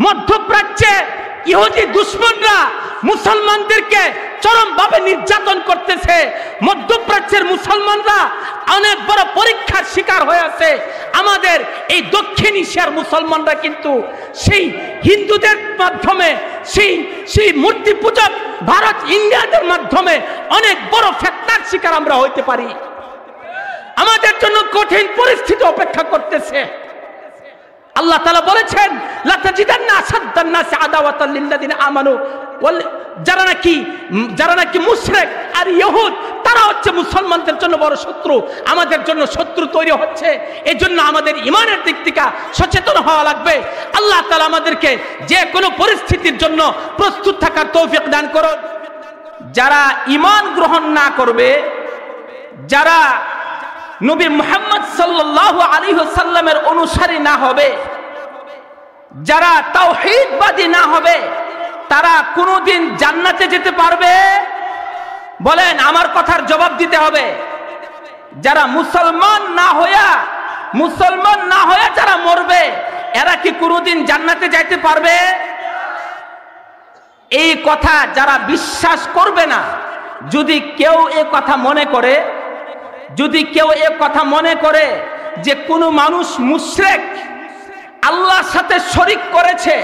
মধ্যপ্রাচ্যে ইহুদি দুশমনরা মুসলমানদেরকে চরমভাবে নির্যাতন করতেছে। মধ্যপ্রাচ্যের মুসলমানরা অনেক বড় পরীক্ষার শিকার হয়েছে। আমাদের এই দক্ষিণ এশিয়ার মুসলমানরা কিন্তু সেই হিন্দুদের মাধ্যমে সেই মূর্তি পূজক ভারত ইন্ডিয়াদের মাধ্যমে অনেক বড় ফিতনার শিকার আমরা হইতে পারি। আমাদের জন্য কঠিন পরিস্থিতি অপেক্ষা করতেছে। আল্লাহ তাআলা বলেছেন, লা তাজিদান্না আসাদ্দান নাসি আদাওয়াতাল লিল্লাযিনা আমানু, যারা নাকি মুশরিক আর ইহুদ, তারা হচ্ছে মুসলমানদের জন্য বড় শত্রু। আমাদের জন্য শত্রু তৈরি হচ্ছে। এই জন্য আমাদের ইমানের দিক থেকে সচেতন হওয়া লাগবে। আল্লাহ তাআলা আমাদেরকে যে কোনো পরিস্থিতির জন্য প্রস্তুত থাকার তৌফিক দান করুন। যারা ঈমান গ্রহণ না করবে, যারা নবী মুহাম্মদ সাল্লাল্লাহু আলাইহি ওয়াসাল্লামের অনুসারী না হবে, যারা তাওহীদবাদী না হবে, তারা কোনোদিন জান্নাতে যেতে পারবে? বলেন, আমার কথার জবাব দিতে হবে। যারা মুসলমান না হয়ে যারা মরবে, এরা কি কোনোদিন জান্নাতে যাইতে পারবে? এই কথা যারা বিশ্বাস করবে না, যদি কেউ এই কথা মনে করে যে কোনো মানুষ মুশরিক, আল্লাহর সাথে শরীক করেছে,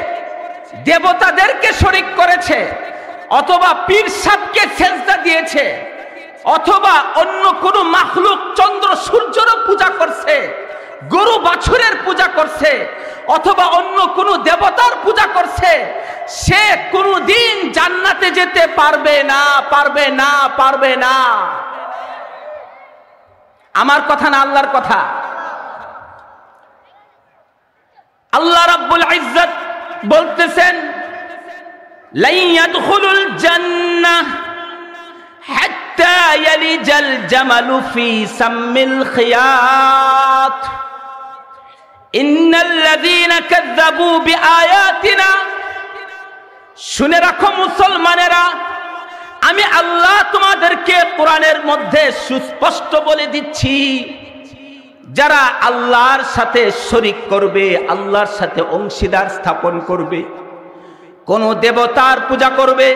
দেবতাদেরকে শরীক করেছে, অথবা পীর সাহেবকে সেজদা দিয়েছে, অথবা অন্য কোনো মাখলুক চন্দ্র সূর্যের পূজা করছে, গরু বাছুরের পূজা করছে, অথবা অন্য কোনো দেবতার পূজা করছে, সে কোনোদিন জান্নাতে যেতে পারবে না। আমার কথা না, আল্লাহর কথা। আল্লাহ রাব্বুল ইজ্জত বলতেছেন, লা ইয়াদখুলুল জান্নাহ হাত্তা ইয়ালিজাল জামালু ফি সাম্মিল খিয়াত ইন্নাল্লাযীনা কাযযাবু বিআয়াতিনা। শুনে রাখো মুসলমানেরা, আমি আল্লাহ তোমাদেরকে কোরআনের মধ্যে সুস্পষ্ট বলে দিচ্ছি, যারা আল্লাহর সাথে শরীক করবে, আল্লাহর সাথে অংশীদার স্থাপন করবে, কোন দেবতার পূজা করবে,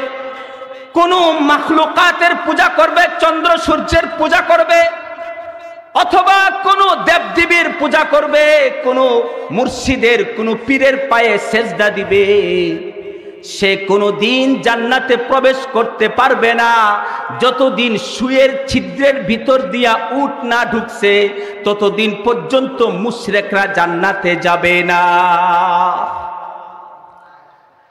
কোন মাখলুকাতের পূজা করবে, চন্দ্র সূর্যের পূজা করবে, অথবা কোন দেবদেবীর পূজা করবে, কোন মুর্শিদের, কোন পীরের পায়ে সেজদা দিবে, সে কোনোদিন জান্নাতে প্রবেশ করতে পারবে না। যতদিন সুয়ের ছিদ্রের ভিতর দিয়া উট না ঢুকছে, ততদিন পর্যন্ত মুশরিকরা জান্নাতে যাবে না।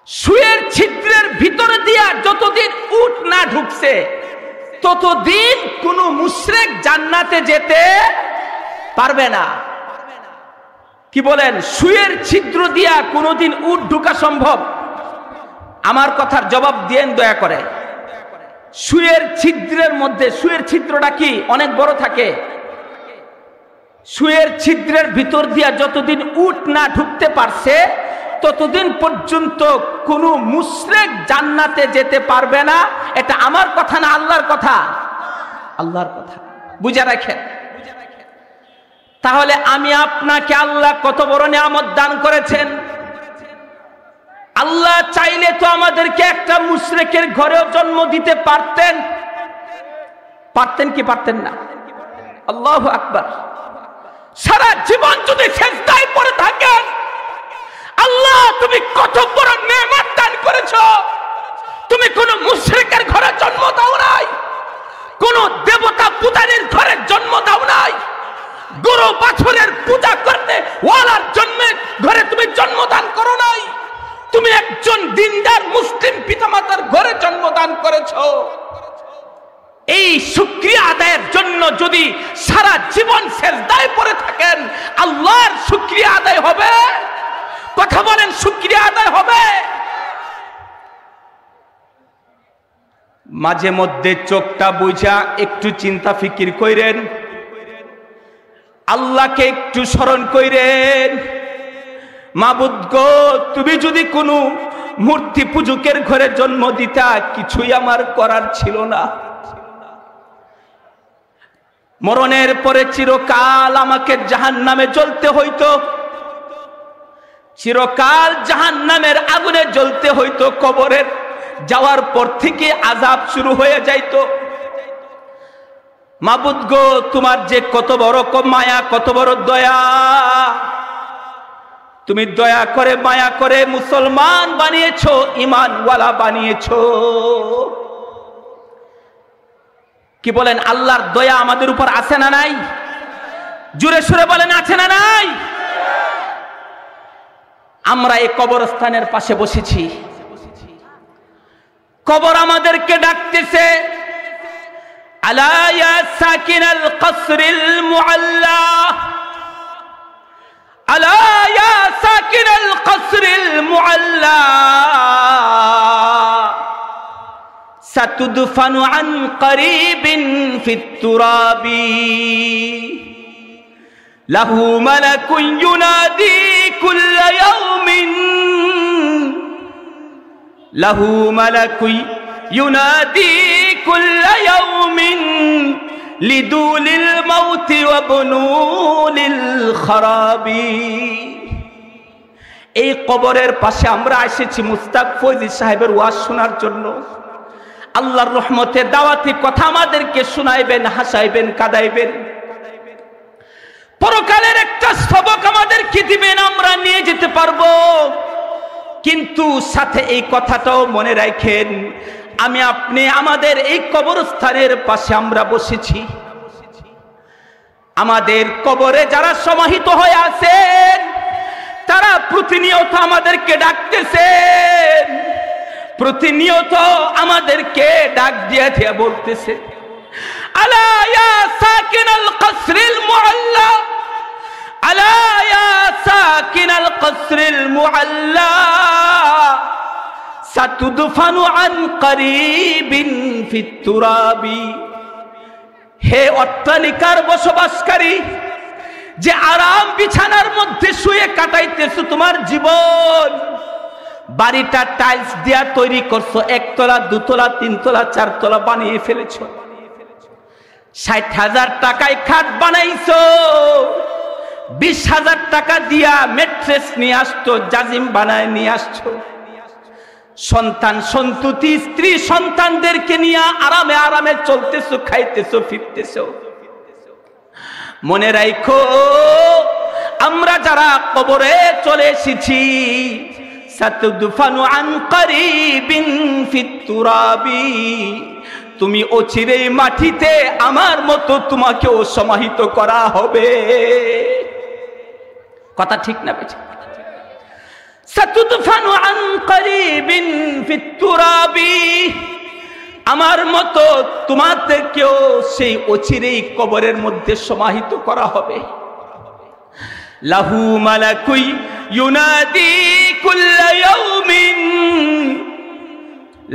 সুয়ের ছিদ্রের ভিতর দিয়া যতদিন উট না ঢুকছে, ততদিন কোনো মুশরিক জান্নাতে যেতে পারবে না। কি বলেন? সুয়ের ছিদ্র দিয়া কোনোদিন উট ঢুকা সম্ভব? আমার কথার জবাব দিয়েন দয়া করে। সুয়ের ছিদ্রের মধ্যে, সুয়ের ছিদ্রটা কি অনেক বড় থাকে, সুয়ের ছিদ্রের ভিতর দিয়া যতদিন উট না ঢুকতে পারছে, ততদিন পর্যন্ত কোনো মুশরিক জান্নাতে যেতে পারবে না। এটা আমার কথা না, আল্লাহর কথা। আল্লাহর কথা বুঝে রাখেন। তাহলে আমি আপনাকে আল্লাহ কত বড় নিয়ামত দান করেছেন। আল্লাহ চাইলে তো আমাদেরকে একটা মুশরিকের ঘরেও জন্ম দিতে পারতেন কি পারতেন না? আল্লাহু আকবার। সারা জীবন যদি সেজদায় পড়ে থাকেন, আল্লাহ তুমি কত বড় নেয়ামত দান করেছো। তুমি কোন মুশরিকের ঘরে জন্ম দাও নাই, কোন দেবতা পূজারীর ঘরে জন্ম দাও নাই, গরু বাছুরের পূজা করতে ওয়ালার জন্মে ঘরে তুমি জন্মদান করো নাই। তুমি একজন দিনদার মুসলিম পিতামাতার ঘরে জন্মদান করেছো। এই শুকরিয়া আদায়ের জন্য যদি সারা জীবন সেজদায় পড়ে থাকেন, আল্লাহর শুকরিয়া আদায় হবে? কথা বলেন, শুকরিয়া আদায় হবে? মাঝে মধ্যে চোখটা বুঝা একটু চিন্তা ফিকির কইরেন, আল্লাহকে একটু স্মরণ কইরেন। মাবুদ গো, তুমি যদি কোনো মূর্তি পূজকের ঘরে জন্ম দিতা, কিছুই আমার করার ছিল না। মরণের পরে চিরকাল আমাকে জাহান্নামে জ্বলতে হইতো, চিরকাল জাহান্নামের আগুনে জ্বলতে হইতো, কবরের যাওয়ার পর থেকে আযাব শুরু হয়ে যাইতো। মাবুদ গো, তোমার যে কত বড় মায়া, কত বড় দয়া, তুমি দয়া করে মায়া করে মুসলমান বানিয়েছো, ঈমানওয়ালা বানিয়েছো। কি বলেন, আল্লাহর দয়া আমাদের উপর আছে না নাই? জোরে সুরে বলেন, আছে না নাই? আমরা এই কবরস্থানের পাশে বসেছি, কবর আমাদেরকে ডাকতেছে, আলা ইয়া সাকিনাল কসরিল মুআল্লা, আলা ইয়া সাকিনাল কসরিল মুআল্লা, সাতুদফানু আন করিবিন ফিত তুরাবি, লাহু মালাকুন ইউনাদি কুল্লা ইয়াউমিন, লাহু মালাকুন ইউনাদি কুল্লা ইয়াউমিন লিদুলিল মাউতি ওয়া বুনুলিল খারাবি। এই কবরের পাশে আমরা এসেছি মুস্তাক ফৈজি সাহেবের ওয়াজ শোনার জন্য। আল্লাহর রহমতে দাওয়াতি কথা আমাদেরকে শোনাইবেন, হাসাইবেন, কাঁদাইবেন, পরকালের একটা সবক আমাদেরকে দিবেন, আমরা নিয়ে যেতে পারবো। কিন্তু সাথে এই কথাটাও মনে রাখেন, আমি আপনি আমাদের এই কবরস্থানের পাশে আমরা বসেছি, আমাদের কবরে যারা সমাহিত হয়ে আছেন তারা প্রতিনিয়ত আমাদেরকে ডাকতেছেন, প্রতিনিয়ত আমাদেরকে ডাক দিয়ে দিয়ে বলতেছে, আলা ইয়া সাকিনাল কসরিল মুআল্লা, আলা ইয়া সাকিনাল কসরিল মুআল্লা, সাতুদফানু আন করিবিন ফিত তুরাবি। হে অট্টালিকার বসবাসকারী, যে আরাম বিছানার মধ্যে শুয়ে কাটাইতেছো তোমার জীবন, বাড়িটা টাইলস দিয়া তৈরি করছো, একতলা, দুতলা, তিনতলা, চারতলা বানিয়ে ফেলেছো, 60,000 টাকায় খাট বানাইছো, 20,000 টাকা দিয়া মেট্রেস নিয়ে আসছো, জাজিম বানায় নিয়ে আসছো, সন্তান সন্ততি স্ত্রী সন্তানদেরকে নিয়ে আরামে আরামে চলতেছো, খাইতেছো, ফিরতেছো। মনে রাখো, আমরা যারা কবরে চলে এসেছি, সাতুদফানু আন করিবিন ফিত তুরাবি, তুমি অচিরেই মাটিতে আমার মতো তোমাকেও সমাহিত করা হবে। কথা ঠিক না বেঠিক? সাতুদফানু আন করিবিন ফিত তুরাবি, আমার মতো তোমাদেরকেও সেই অচিরেই কবরের মধ্যে সমাহিত করা হবে। লাহু মালাকুই ইউনাদি কুল্লা ইয়াউমিন,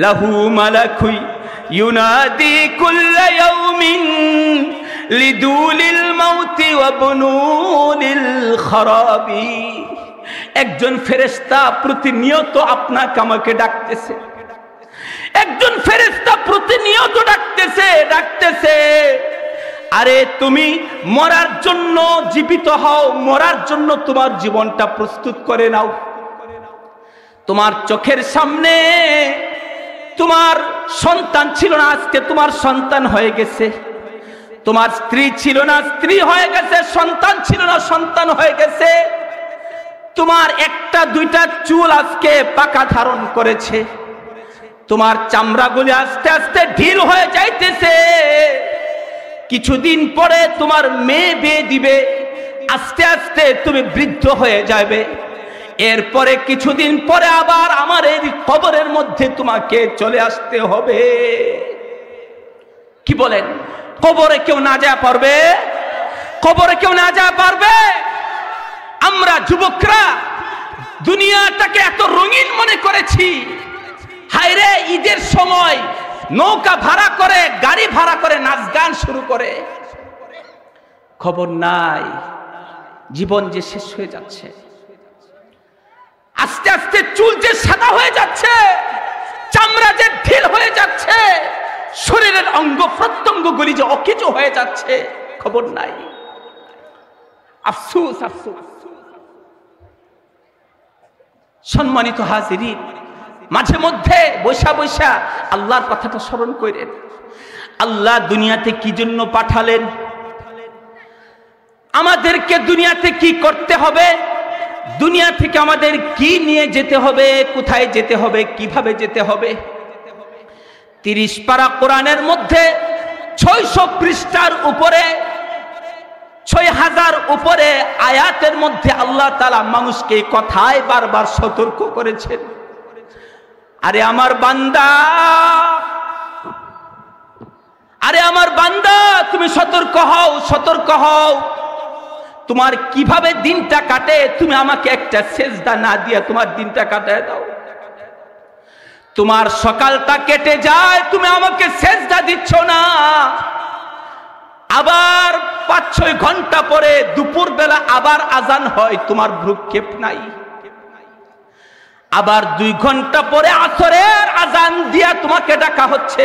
লাহু মালাকুই ইউনাদি কুল্লা ইয়াউমিন লিদুলিল মাউতি ওয়া বুনুলিল খারাবি। একজন ফেরেশতা প্রতিনিয়ত আপনাকে আমাকে ডাকতেছে, একজন ফেরেশতা প্রতিনিয়ত ডাকতেছে, আরে তুমি মরার জন্য জীবিত হও, মরার জন্য তোমার জীবনটা প্রস্তুত করে নাও। তোমার চোখের সামনে তোমার সন্তান ছিল না, আজকে তোমার সন্তান হয়ে গেছে। তোমার স্ত্রী ছিল না, স্ত্রী হয়ে গেছে। সন্তান ছিল না, সন্তান হয়ে গেছে। তোমার একটা দুইটা চুল আজকে পাকা ধারণ করেছে। তোমার চামড়াগুলি আস্তে আস্তে ঢিল হয়ে যাইতেছে। কিছুদিন পরে তোমার মেয়ে বিয়ে দিবে, আস্তে আস্তে তুমি বৃদ্ধ হয়ে যাবে। এরপরে কিছুদিন পরে আবার আমার এই কবরের মধ্যে তোমাকে চলে আসতে হবে। কি বলেন? কবরে কেউ না যা পারবে? কবরে কেউ না যা পারবে? আমরা যুবকরা দুনিয়াটাকে এত রঙিন মনে করেছি। হায়রে, ঈদের সময় নৌকা ভাড়া করে, গাড়ি ভাড়া করে নাচ গান শুরু করে। খবর নাই জীবন যে শেষ হয়ে যাচ্ছে, আস্তে আস্তে চুল যে সাদা হয়ে যাচ্ছে, চামড়া যে ঢিল হয়ে যাচ্ছে, শরীরের অঙ্গ প্রত্যঙ্গগুলি যে অকেজো হয়ে যাচ্ছে, খবর নাই। আফসোস আফসোস। সম্মানিত হাজিরিন, মাঝে মধ্যে বৈশা বৈশা আল্লাহর কথাটা স্মরণ করেন। আল্লাহ দুনিয়াতে কি জন্য পাঠালেন, আমাদেরকে দুনিয়াতে কি করতে হবে, দুনিয়া থেকে আমাদের কি নিয়ে যেতে হবে, কোথায় যেতে হবে, কিভাবে যেতে হবে। 30 পারা কোরআনের মধ্যে 600 পৃষ্ঠার উপরে 6000 উপরে আয়াতের মধ্যে আল্লাহ তাআলা মানুষকে কথায় বারবার সতর্ক করেছেন। আরে আমার বান্দা, আরে আমার বান্দা, তুমি সতর্ক হও, সতর্ক হও। তোমার কিভাবে দিনটা কাটে, তুমি আমাকে একটা সেজদা না দিয়ে তোমার দিনটা কাটায় দাও। তোমার সকালটা কেটে যায়, তুমি আমাকে সেজদা দিচ্ছ না। আবার 5-6 ঘন্টা পরে দুপুর বেলা আবার আজান হয়, তোমার ভ্রুক্ষেপ নাই। আবার 2 ঘন্টা পরে আসরের আজান দিয়া তোমাকে ডাকা হচ্ছে,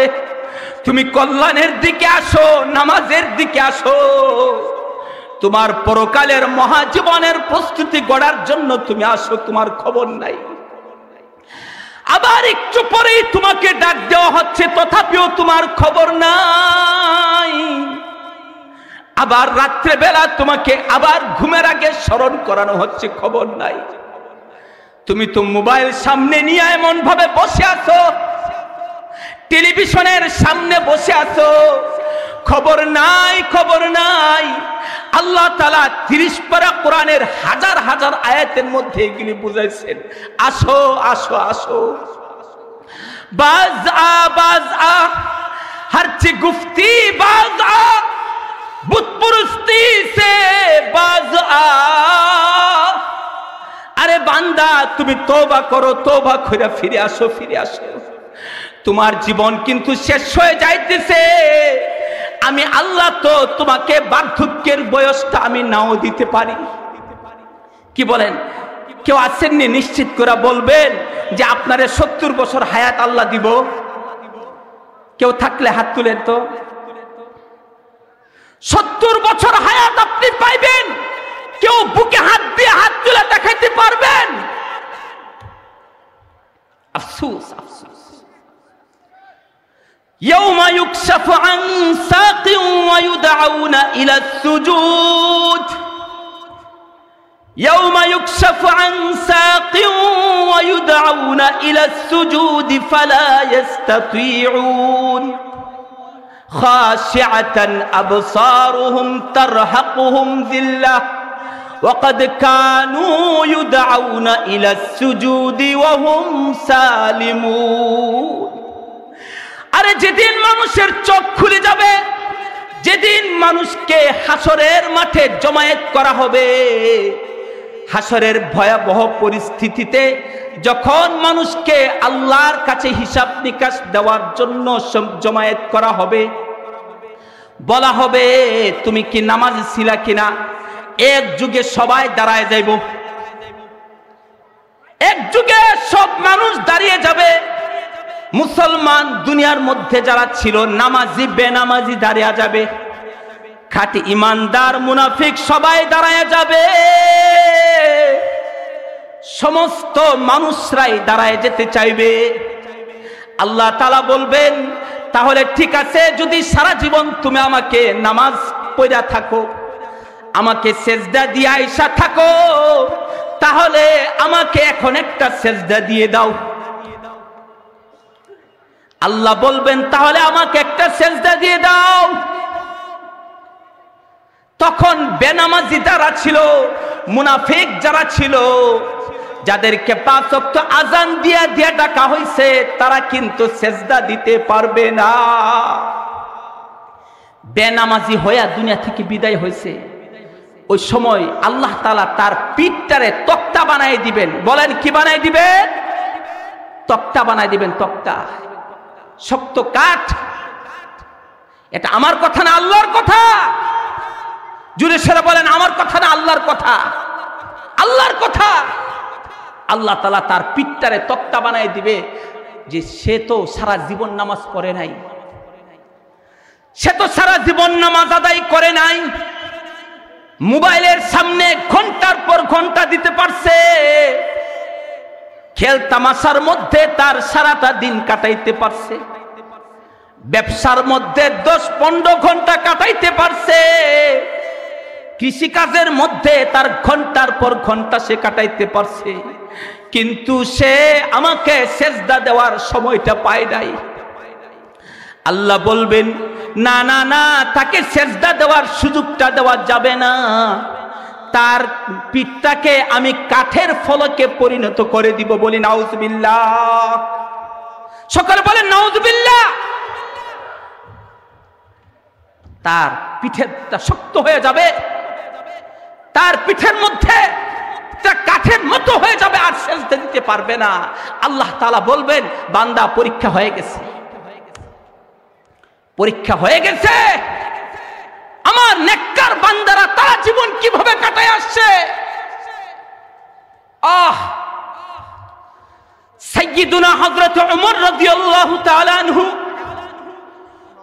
তুমি কল্যাণের দিকে আসো, নামাজের দিকে আসো। তোমার পরকালের মহাজীবনের প্রস্তুতি গড়ার জন্য তুমি আসো, তোমার খবর নাই। আবার একটু পরেই তোমাকে ডাক দেওয়া হচ্ছে, তথাপিও তোমার খবর নাই। আবার রাত্রে বেলা তোমাকে আবার ঘুমের আগে স্মরণ করানো হচ্ছে, খবর নাই। তুমি তো মোবাইল সামনে নিয়ে এমন ভাবে বসে আছো, টেলিভিশনের সামনে বসে আছো, খবর নাই, খবর নাই। আল্লাহ তাআলা 30 পারা কোরআনের হাজার হাজার আয়াতের মধ্যে এগুলি বুঝাইছেন, আসো আসো আসো। বাজ আ हर ची गुफ्ती बाज आ बुत पुरुस्ती से बाज आ। अरे बांदा তুমি তওবা করো, তওবা করে ফিরে আসো, ফিরে আসো। তোমার জীবন কিন্তু শেষ হয়ে যাইতেছে। আমি আল্লাহ তো তোমাকে বার্ধক্যের বয়সটা আমি নাও দিতে পারি। কি বলেন? কেউ আসেননি নিশ্চিত করে বলবেন যে আপনারে 70 বছর হায়াত আল্লাহ দিব? কেউ থাকলে হাত তুলেন তো। 70 বছর হায়াত আপনি পাইবেন, কেউ বুকে হাত দিয়ে হাত তুলে দেখাইতে পারবেন? আফসোস আফসোস। ইয়াউমা ইউকশাফু আন সাকিন ওয়া ইউদআউনা ইলা সুজুদ। يوم يكشف عن ساق ويدعون إلى السجود فلا يستطيعون خاشعة أبصارهم ترهقهم ذلة وقد كانوا يدعون إلى السجود وهم سالمون। আরে যেদিন মানুষের চোখ খুলে যাবে, যেদিন মানুষকে হাসরের মাঠে জমায়েত করা হবে, হাসরের ভয়াবহ পরিস্থিতিতে যখন মানুষকে আল্লাহর কাছে হিসাব নিকাশ দেওয়ার জন্য জমায়েত করা হবে, বলা হবে তুমি কি নামাজি ছিলা কিনা। এক যুগে সবাই দাঁড়ায় যাইব, এক যুগে সব মানুষ দাঁড়িয়ে যাবে। মুসলমান দুনিয়ার মধ্যে যারা ছিল, নামাজি বেনামাজি দাঁড়িয়ে যাবে, খাঁটি ইমানদার মুনাফিক সবাই দাঁড়ায় যাবে। সমস্ত মানুষরাই দাঁড়ায় যেতে চাইবে। আল্লাহ তাআলা বলবেন তাহলে ঠিক আছে, যদি সারা জীবন তুমি আমাকে নামাজ পড়া থাকো, আমাকে সেজদা দিয়ে আইসা থাকো, তাহলে আমাকে এখন একটা সেজদা দিয়ে দাও। আল্লাহ বলবেন তাহলে আমাকে একটা সেজদা দিয়ে দাও। তখন বেনামাজি যারা ছিল, মুনাফিক যারা ছিল, যাদেরকে 5 ওয়াক্ত আজান দিয়া দিয়া ডাকা হইছে, তারা কিন্তু সেজদা দিতে পারবে না। বেনামাজি হইয়া দুনিয়া থেকে বিদায় হইছে, ওই সময় আল্লাহ তাআলা তার পিঠটারে তক্তা বানাই দিবেন। বলেন কি বানাই দিবেন? তক্তা বানাই দিবেন, তক্তা, শক্ত কাঠ। এটা আমার কথা না, আল্লাহর কথা। জুড়ে সেরা বলেন আমার কথা না, আল্লাহর কথা, আল্লাহর কথা। আল্লাহ তাআলা তার পিঠটারে তক্তা বানাই দিবে যে সে তো সারা জীবন নামাজ পড়ে নাই, সে তো সারা জীবন নামাজ আদায় করে নাই, মোবাইলের সামনে ঘন্টার পর ঘন্টা দিতে পারছে, খেল তামাশার মধ্যে তার সারাটা দিন কাটাইতে পারছে, ব্যবসার মধ্যে 10-15 ঘন্টা কাটাইতে পারছে, কৃষিকাজের মধ্যে তার ঘন্টার পর ঘন্টা সে কাটাইতে পারছে, কিন্তু সে আমাকে সেজদা দেওয়ার সময়টা পায় নাই। আল্লাহ বলবেন, না না না, তাকে সেজদা দেওয়ার সুযোগটা দেওয়া যাবে না, তার পিঠটাকে আমি কাঠের ফলকে পরিণত করে দিব। বলি নাউজুবিল্লাহ। সকলে বলেন নাউজুবিল্লাহ। তার পিঠেরটা শক্ত হয়ে যাবে, তার পিঠের মধ্যে কাঠের মতো হয়ে যাবে, আর সেজদা দিতে পারবে না। আল্লাহ তাআলা বলবেন, বান্দা পরীক্ষা হয়ে গেছে, পরীক্ষা হয়ে গেছে। আমার নেককার বান্দারা তারা জীবন কিভাবে কাটায় আসছে। সাইয়্যিদুনা হযরত ওমর রাদিয়াল্লাহু তাআলা আনহু,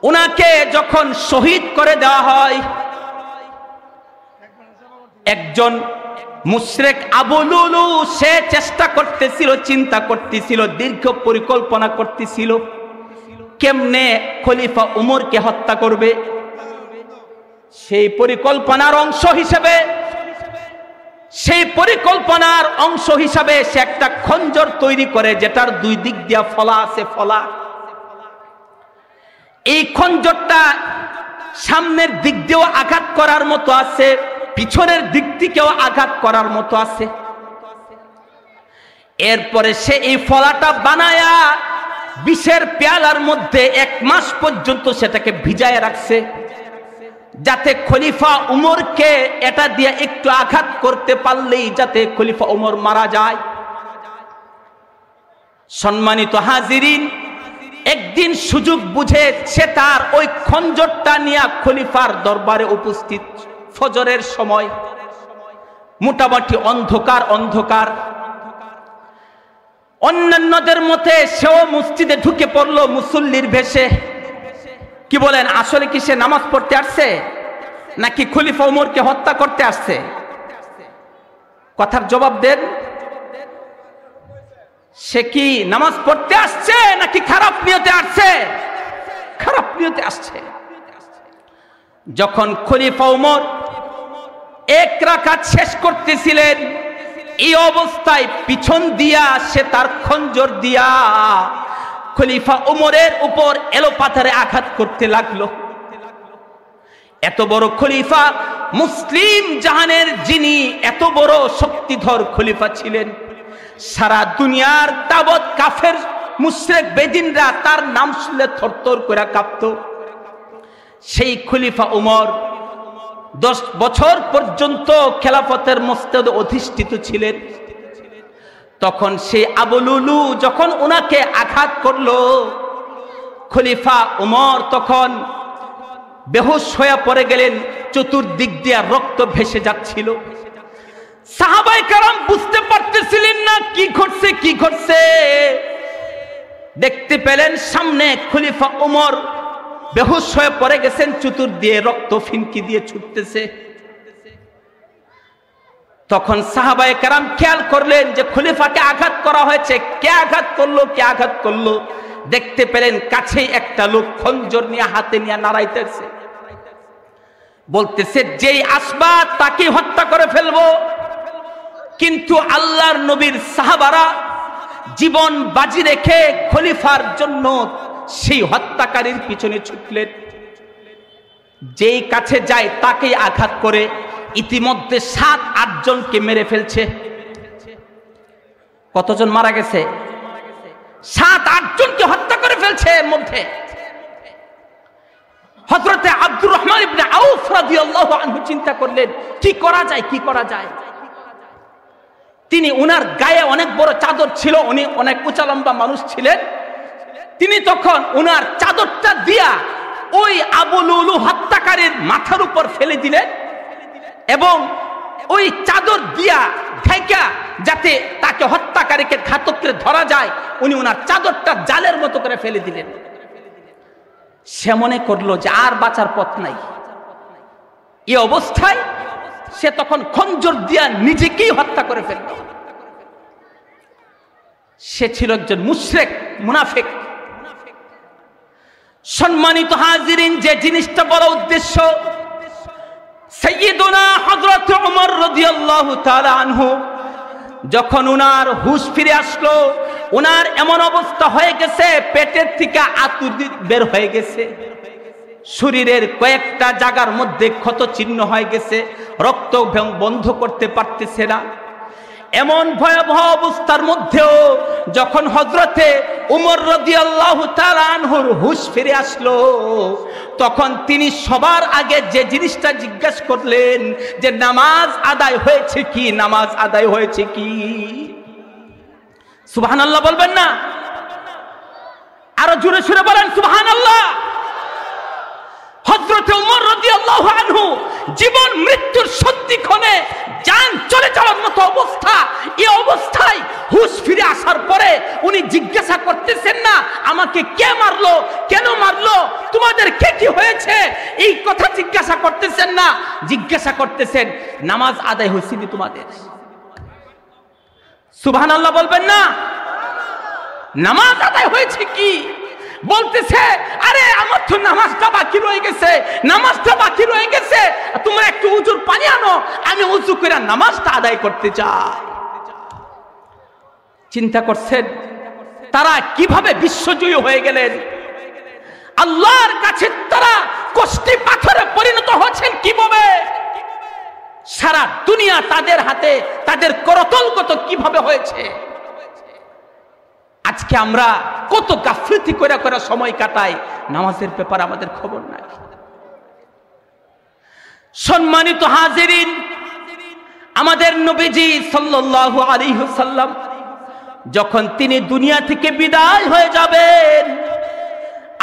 উনাকে যখন শহীদ করে দেওয়া হয়, একজন মুশরিক আবু লুলু সে চেষ্টা করতেছিল, চিন্তা করতেছিল, দীর্ঘ পরিকল্পনা করতেছিল কেমনে খলিফা উমরকে হত্যা করবে। সেই পরিকল্পনার অংশ হিসাবে সে একটা খঞ্জর তৈরি করে, যেটার 2 দিক দিয়া ফলা আছে, ফলা। এই খঞ্জরটা সামনের দিক দিয়েও আঘাত করার মতো আছে, পিছনের দিক থেকেও আঘাত করার মতো আছে। এরপরে সে এই ফলাটা বানায়া বিষের পেয়ালার মধ্যে 1 মাস পর্যন্ত সেটাকে ভিজায় রাখছে, যাতে খলিফা উমরকে এটা দিয়ে একটু আঘাত করতে পারলেই যাতে খলিফা উমর মারা যায়। সম্মানিত হাজিরিন, একদিন সুযোগ বুঝে সে তার ওই খঞ্জরটা নিয়ে খলিফার দরবারে উপস্থিত। ফজরের সময়, মোটামুটি অন্ধকার অন্ধকার। অন্যান্যদের মতে সেও মসজিদে ঢুকে পড়লো মুসল্লির বেশে। কি বলেন, আসলে কি সে নামাজ পড়তে আসছে নাকি খলিফা উমরকে হত্যা করতে আসছে? কথার জবাব দেন। সে কি নামাজ পড়তে আসছে নাকি খারাপ নিয়তে আসছে? খারাপ নিয়তে আসছে। যখন খলিফা উমর 1 রাকাত শেষ করতেছিলেন, এই অবস্থায় পিছন দিয়া সে তার খঞ্জর দিয়া খলিফা উমরের উপর এলোপাথারে আঘাত করতে লাগলো। এত বড় খলিফা, মুসলিম জাহানের যিনি এত বড় শক্তিধর খলিফা ছিলেন, সারা দুনিয়ার তাবৎ কাফের মুশরিক বেদিনরা তার নাম শুনলে থরথর করে কাঁপত। সেই খলিফা উমর 10 বছর পর্যন্ত খেলাফতের মস্তদে অধিষ্ঠিত ছিলেন। তখন সেই আবু লুলু যখন ওনাকে আঘাত করলো, খলিফা উমর তখন বেহুশ হয়ে পড়ে গেলেন, চতুর্দিক দিয়ে রক্ত ভেসে যাচ্ছিল। সাহাবায়ে কেরাম বুঝতে পারতেছিলেন না কি ঘটছে। দেখতে পেলেন সামনে খলিফা উমর বেহুশ হয়ে পড়ে গেছেন, চতুর্দিকে রক্ত ফিনকি দিয়ে ছুটতেছে। তখন সাহাবায়ে কেরাম খেয়াল করলেন যে খলিফাকে আঘাত করা হয়েছে। কে আঘাত করলো? দেখতে পেলেন কাছেই একটা লোক খঞ্জর নিয়ে হাতে নিয়ে নাড়াইতেছে, বলতেছে যেই আসবা তাকে হত্যা করে ফেলবো। কিন্তু আল্লাহর নবীর সাহাবারা জীবন বাজি রেখে খলিফার জন্য সেই হত্যাকারীর পিছনে ছুটলেন। যেই কাছে যায় তাকেই আঘাত করে ইতিমধ্যে 7-8 জনকে মেরে ফেলছে। কতজন মারা গেছে? 7-8 জনকে হত্যা করে ফেলছে। এর মধ্যে হযরতে আব্দুর রহমান ইবনে আউফ রাদিয়াল্লাহু আনহু চিন্তা করলেন কি করা যায়। তিনি ওনার গায়ে অনেক বড় চাদর ছিল, উনি অনেক উঁচা লম্বা মানুষ ছিলেন। তিনি তখন ওনার চাদরটা দিয়া ওই আবু লুলু হত্যাকারীর মাথার উপর ফেলে দিলেন এবং ওই চাদর দিয়া ঢাকা যাতে তাকে হত্যাকারীকে ঘাতককে ধরা যায়, উনি ওনার চাদরটা জালের মতো করে ফেলে দিলেন। সে মনে করলো যে আর বাঁচার পথ নাই। এই অবস্থায় সে তখন খঞ্জর দিয়া নিজেকেই হত্যা করে ফেলল। সে ছিল একজন মুশরিক, মুনাফিক। সম্মানিত হাজিরিন, যে জিনিসটা বড় উদ্দেশ্য, সাইয়্যিদুনা হযরত ওমর রাদিয়াল্লাহু তাআলা আনহু যখন উনার হুঁশ ফিরে আসলো, উনার এমন অবস্থা হয়ে গেছে, পেটের থেকে আতুর বের হয়ে গেছে, শরীরের কয়েকটা জায়গার মধ্যে ক্ষত চিহ্ন হয়ে গেছে, রক্ত বন্ধ করতে পারতেছে না। এমন ভয়াবহ অবস্থার মধ্যেও যখন হযরতে ওমর রাদিয়াল্লাহু তাআলা আনহুর হুঁশ ফিরে আসলো, তখন তিনি সবার আগে যে জিনিসটা জিজ্ঞাসা করলেন যে নামাজ আদায় হয়েছে কি, নামাজ আদায় হয়েছে কি? সুবহানাল্লাহ বলবেন না? আরো জোরে সুরে বলেন সুবহানাল্লাহ। হযরতে ওমর রাদিয়াল্লাহু আনহু জীবন মৃত্যুর সন্ধিক্ষণে জান চলে যাওয়ার মতো অবস্থা, এই অবস্থায় হুঁশ ফিরে আসার পরে উনি জিজ্ঞাসা করতেছেন না আমাকে কে মারলো, কেন মারলো, তোমাদের কে কি হয়েছে, এই কথা জিজ্ঞাসা করতেছেন না, জিজ্ঞাসা করতেছেন নামাজ আদায় হয়েছে কি তোমাদের? সুবহানাল্লাহ বলবেন না? নামাজ আদায় হয়েছে কি বলতেছে, আরে আমার তো নামাজটা বাকি রয়ে গেছে, নামাজটা বাকি রয়ে গেছে, তোমরা একটু উজুর পানি আনো, আমি উজু করে নামাজটা আদায় করতে চাই। চিন্তা করছেন তারা কিভাবে বিশ্বজয়ী হয়ে গেলেন, আল্লাহর কাছে তারা কষ্টি পাথরে পরিণত হচ্ছেন কিভাবে, সারা দুনিয়া তাদের হাতে, তাদের করতলগত কিভাবে হয়েছে। আজকে আমরা কত গাফলতি করে করে সময় কাটাই, নামাজের ব্যাপারে আমাদের খবর নাই। সম্মানিত হাজিরিন, আমাদের নবীজি সাল্লাল্লাহু আলাইহি ওয়াসাল্লাম যখন তিনি দুনিয়া থেকে বিদায় হয়ে যাবেন,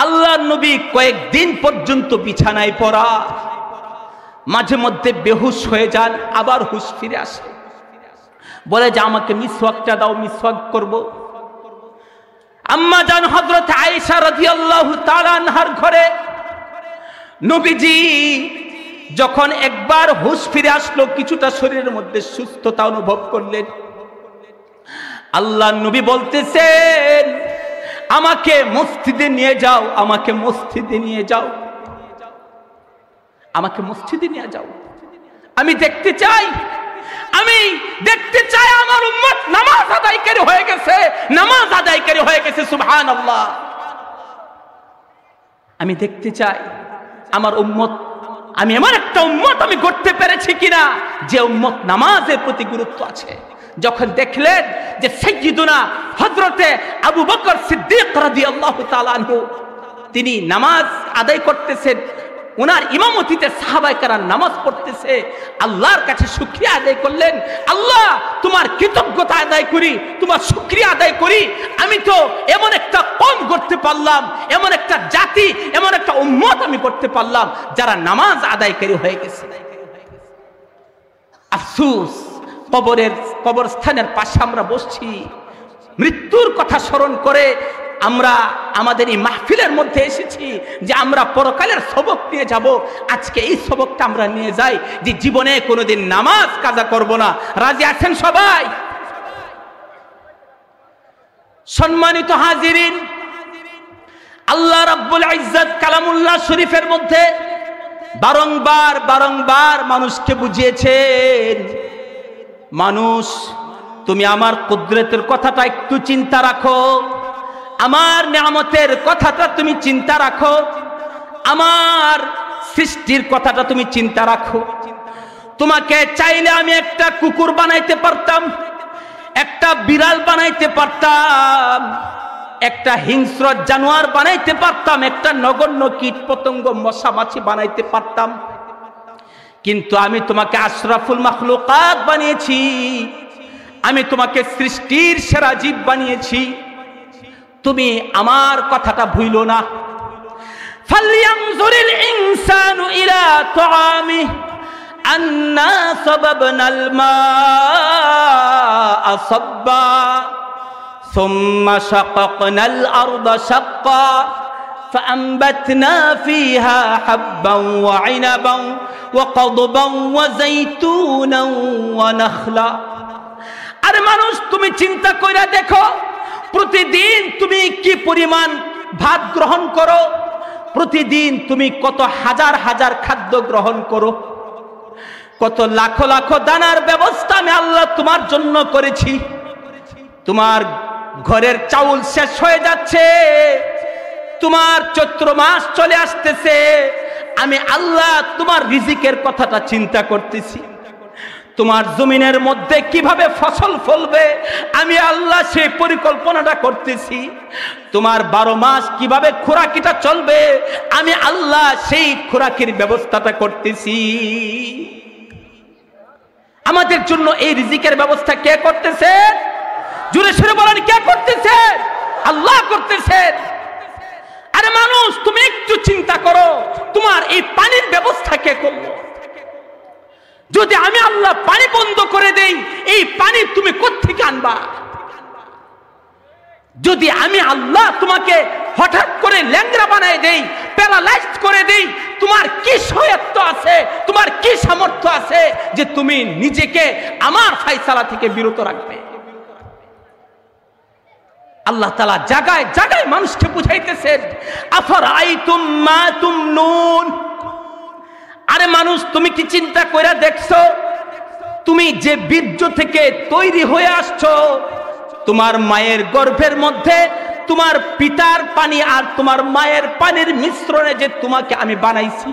আল্লাহর নবী কয়েকদিন পর্যন্ত বিছানায় পড়া, মাঝে মধ্যে বেহুশ হয়ে যান, আবার হুঁশ ফিরে আসে, বলে যে আমাকে মিসওয়াকটা দাও, মিসওয়াক করব। আম্মা জান হযরত আয়েশা রাদিয়াল্লাহু তাআলা আনহার ঘরে নবীজি যখন একবার হুঁশ ফিরে আসলো, কিছুটা শরীরের মধ্যে সুস্থতা অনুভব করলেন, আল্লাহর নবী বলতেছেন আমাকে মসজিদে নিয়ে যাও, আমাকে মসজিদে নিয়ে যাও, আমাকে মসজিদে নিয়ে যাও, আমি দেখতে চাই, আমি দেখতে চাই আমার উম্মত নামাজ আদায়কারী হয়ে গেছে, নামাজ আদায়কারী হয়ে গেছে। সুবহানাল্লাহ। আমি দেখতে চাই আমার উম্মত, আমি এমন একটা উম্মত আমি করতে পেরেছি কিনা যে উম্মত নামাজের প্রতি গুরুত্ব আছে। যখন দেখলেন যে সাইয়্যিদুনা হযরতে আবু বকর সিদ্দিক রাদিয়াল্লাহু তাআলা আনহু তিনি নামাজ আদায় করতেছেন, ওনার ইমামতিতে সাহাবায়ে কেরাম নামাজ পড়তেছে, আল্লাহর কাছে শুকরিয়া আদায় করলেন, আল্লাহ তোমার কৃতজ্ঞতা আদায় করি, তোমার শুকরিয়া আদায় করি, আমি তো এমন একটা কওম করতে পারলাম, এমন একটা জাতি, এমন একটা উম্মত আমি করতে পারলাম যারা নামাজ আদায়কারী হয়ে গেছে। আফসোস, কবরস্থানের পাশে আমরা বসছি, মৃত্যুর কথা স্মরণ করে আমরা আমাদের এই মাহফিলের মধ্যে এসেছি যে আমরা পরকালের সবক নিয়ে যাব। আজকে এই সবকটা আমরা নিয়ে যাই যে জীবনে কোনোদিন নামাজ কাজা করব না। রাজি আছেন সবাই? সম্মানিত হাজিরিন, আল্লাহ রাব্বুল ইজ্জত কালামুল্লাহ শরীফের মধ্যে বারংবার বারংবার মানুষকে বুঝিয়েছেন, মানুষ তুমি আমার কুদরতের কথাটা একটু চিন্তা রাখো, আমার নিয়ামতের কথাটা তুমি চিন্তা রাখো, আমার সৃষ্টির কথাটা তুমি চিন্তা রাখো। তোমাকে চাইলে আমি একটা কুকুর বানাইতে পারতাম, একটা বিড়াল বানাইতে পারতাম, একটা হিংস্র জানোয়ার বানাইতে পারতাম, একটা নগণ্য কীট পতঙ্গ মশা মাছি বানাইতে পারতাম, কিন্তু আমি তোমাকে আশরাফুল মাখলুকাত বানিয়েছি, আমি তোমাকে সৃষ্টির সেরা জীব বানিয়েছি। তুমি আমার কথাটা ভুলো না। ফালইয়ানজুরিল ইনসানু ইলা তাআমিহি আন্না সাবাবনাল মাআ সাব্বা সুম্মা শাকাকনাল আরদা শাক্কা فأنبتنا فيها حبا وعنبا وقضبا وزيتونا ونخلا। আরে মানুষ, তুমি চিন্তা কইরা দেখো, প্রতিদিন তুমি কি পরিমাণ ভাত গ্রহণ করো, প্রতিদিন তুমি কত হাজার হাজার খাদ্য গ্রহণ করো, কত লাখো লাখো দানার ব্যবস্থা আমি আল্লাহ তোমার জন্য করেছি। তোমার ঘরের চাউল শেষ হয়ে যাচ্ছে, তোমার চৈত্র মাস চলে আসতেছে, আমি আল্লাহ তোমার রিজিকের কথাটা চিন্তা করতেছি। তোমার জমিনের মধ্যে কিভাবে ফসল ফলবে আমি আল্লাহ সেই পরিকল্পনাটা করতেছি। তোমার 12 মাস কিভাবে খোরাকিটা চলবে আমি আল্লাহ সেই খোরাকির ব্যবস্থাটা করতেছি। আমাদের জন্য এই রিজিকের ব্যবস্থা কে করতেছে? জোরে সুরে বলেন, কে করতেছে? আল্লাহ করতেছে। আরে মানুষ, তুমি একটু চিন্তা করো, তোমার এই পানির ব্যবস্থা কে করলো? যদি আমি আল্লাহ পানি বন্ধ করে দেই, এই পানি তুমি কোত্থেকে আনবা? যদি আমি আল্লাহ তোমাকে হঠাৎ করে ল্যাংড়া বানায় দেই, প্যারালাইজড করে দেই, তোমার কি সহায়ত্ব আছে, তোমার কি সামর্থ্য আছে যে তুমি নিজেকে আমার ফায়সালা থেকে বিরত রাখবে? আল্লাহ তাআলা জায়গায় জায়গায় মানুষকে বুঝাইতেছেন, আফারাইতুম মা তুমনুন। আরে মানুষ, তুমি কি চিন্তা করে দেখছো, তুমি যে বীর্য থেকে তৈরি হয়ে আসছো, তোমার মায়ের গর্ভের মধ্যে তোমার পিতার পানি আর তোমার মায়ের পানির মিশ্রণে যে তোমাকে আমি বানাইছি,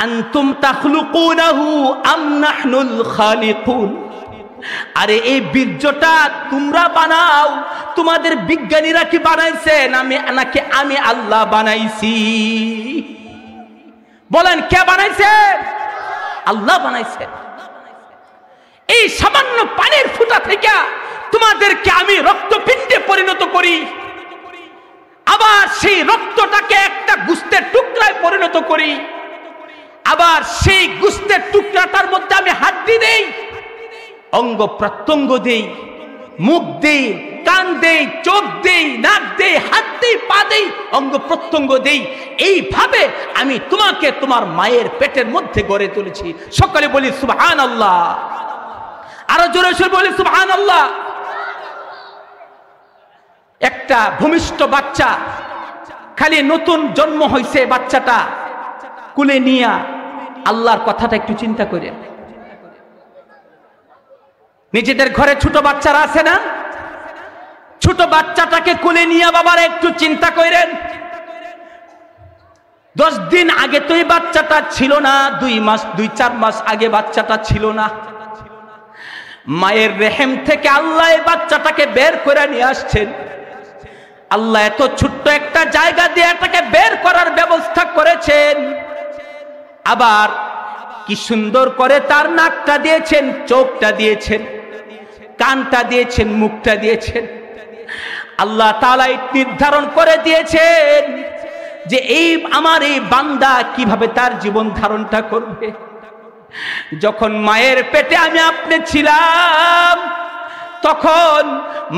আনতুম তাখলুকুনাহু আম নাহনুল খালিকুন। আরে এই বীর্যটা তোমরা বানাও, তোমাদের বিজ্ঞানীরা কি বানাইছেন নাকি আমি আল্লাহ বানাইছি? বলেন, কে বানাইছে? আল্লাহ বানাইছে। এই সামান্য পানির ফুটা থেকে তোমাদেরকে আমি রক্তপিণ্ডে পরিণত করি, আবার সেই রক্তটাকে একটা গোশতের টুকরায় পরিণত করি, আবার সেই গোশতের টুকরাটার মধ্যে আমি হাড্ডি দেই, অঙ্গ প্রত্যঙ্গ দেই, মুখ দেই, কান দেই, চোখ দেই, নাক দেই, হাত দেই, পা দেই, অঙ্গ প্রত্যঙ্গ দেই। এইভাবে আমি তোমাকে তোমার মায়ের পেটের মধ্যে গড়ে তুলেছি। সকলে বলি সুবহানাল্লাহ, আরো জোরে জোরে বলি সুবহানাল্লাহ। একটা ভূমিষ্ঠ বাচ্চা, খালি নতুন জন্ম হয়েছে, বাচ্চাটা কুলে নিয়া আল্লাহর কথাটা একটু চিন্তা করেন। নিজেদের ঘরে ছোট বাচ্চারা আছে না, ছোট বাচ্চাটাকে কোলে নিয়ে বাবারা একটু চিন্তা করেন। 10 দিন আগে তো এই বাচ্চাটা ছিল না, 2-4 মাস আগে বাচ্চাটা ছিল না। মায়ের রেহেম থেকে আল্লাহ এই বাচ্চাটাকে বের করে নিয়ে আসছেন। আল্লাহ এত ছোট্ট একটা জায়গা দিয়ে এটাকে বের করার ব্যবস্থা করেছেন, আবার কি সুন্দর করে তার নাকটা দিয়েছেন, চোখটা দিয়েছেন, কানটা দিয়েছেন, মুখটা দিয়েছেন। আল্লাহ তাআলা নির্ধারণ করে দিয়েছেন যে এই আমার এই বান্দা কিভাবে তার জীবন ধারণটা করবে। যখন মায়ের পেটে আমি আপনি ছিলাম, তখন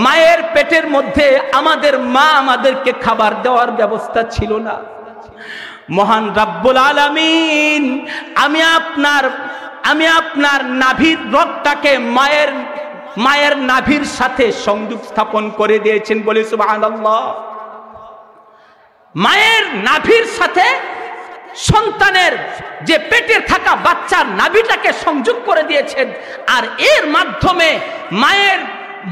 মায়ের পেটের মধ্যে আমাদের মা আমাদেরকে খাবার দেওয়ার ব্যবস্থা ছিল না। মহান রাব্বুল আলামিন আমি আপনার নাভির রগটাকে মায়ের নাভির সাথে সংযোগ স্থাপন করে দিয়েছেন, বলে সুবহানাল্লাহ। মায়ের নাভির সাথে সন্তানের যে পেটে থাকা বাচ্চার নাভিটাকে সংযোগ করে দিয়েছেন, আর এর মাধ্যমে মায়ের